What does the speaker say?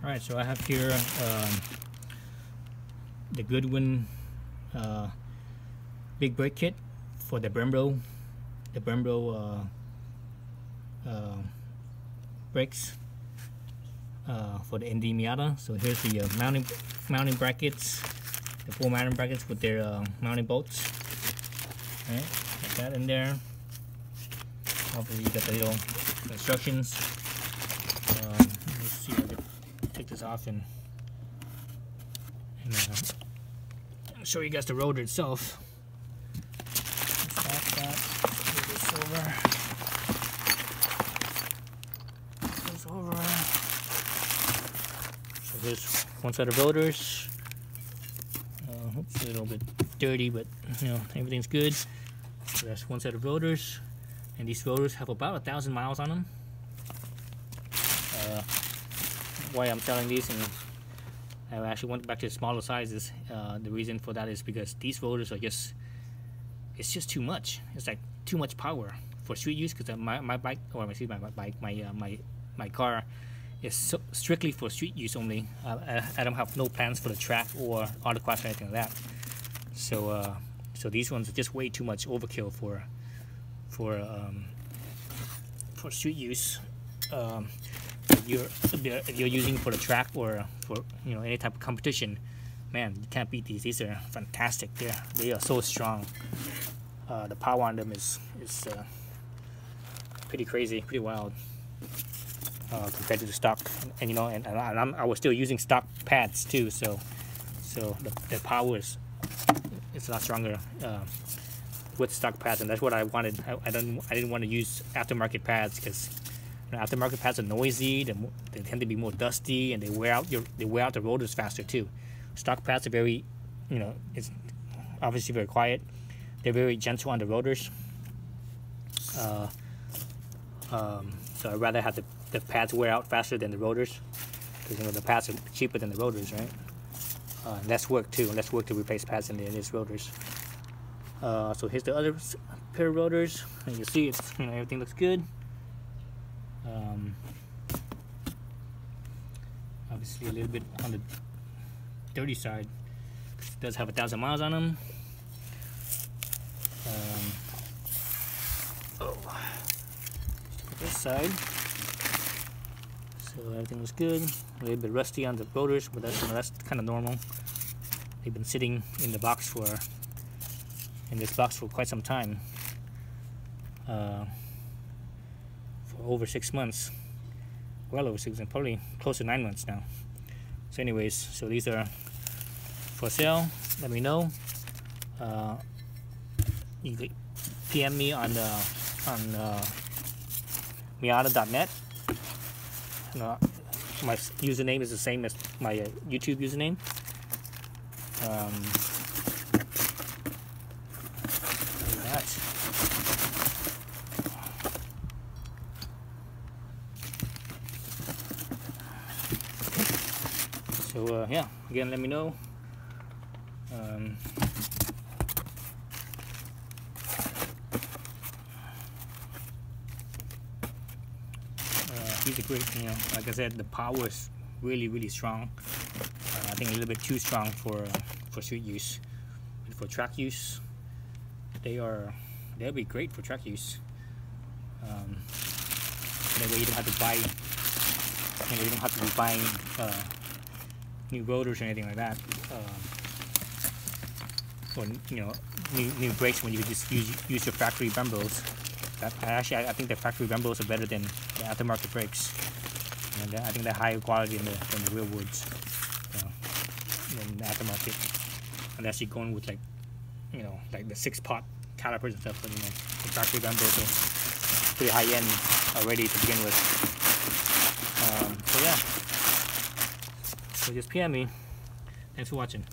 Alright, so I have here the Goodwin big brake kit for the Brembo brakes for the ND Miata. So here's the mounting brackets, the 4 mounting brackets with their mounting bolts. Alright, got that in there. Obviously you got the little instructions. Let's see if I can take this off and show you guys the rotor itself. Stop that. Move this over. So here's one set of rotors. It's a little bit dirty, but you know, everything's good. So that's one set of rotors, and these rotors have about 1,000 miles on them. Why I'm selling these, and I actually went back to the smaller sizes. The reason for that is because these rotors are it's just too much. It's like too much power for street use. Because my bike, or excuse me, my car is strictly for street use only. I don't have no plans for the track or autocross or anything like that. So so these ones are just way too much overkill for street use. If you're using for the track or for any type of competition, man, you can't beat these. These are fantastic. They are so strong. The power on them is pretty crazy, pretty wild compared to the stock. And I was still using stock pads too, so the power is a lot stronger with stock pads, and that's what I wanted. I didn't want to use aftermarket pads because aftermarket pads are noisy. They tend to be more dusty, and they wear out the rotors faster too. Stock pads are very, it's obviously very quiet. They're very gentle on the rotors. So I'd rather have the pads wear out faster than the rotors, because the pads are cheaper than the rotors, right? Less work too. Less work to replace pads than it is rotors. So here's the other pair of rotors, and you see it's everything looks good. Obviously a little bit on the dirty side. It does have 1,000 miles on them. This side, so everything looks good. A little bit rusty on the rotors, but that's kind of normal. They've been sitting in this box for quite some time, for over 6 months, well over 6 months, probably close to 9 months now. So anyways, so these are for sale. Let me know. You can PM me on Miata.net. My username is the same as my YouTube username. So yeah, again, let me know. These are great. Like I said, the power is really strong. I think a little bit too strong for street use. But for track use, they'll be great for track use. That way you don't have to buy. You don't have to be buying new rotors or anything like that. Or new brakes when you could just use your factory Brembos. I think the factory Brembos are better than the aftermarket brakes. And I think they're higher quality than the real woods, than the aftermarket. Unless you're going with like the 6-pot calipers and stuff. But the factory Brembos are pretty high end already to begin with. So yeah. So just PM me. Thanks for watching.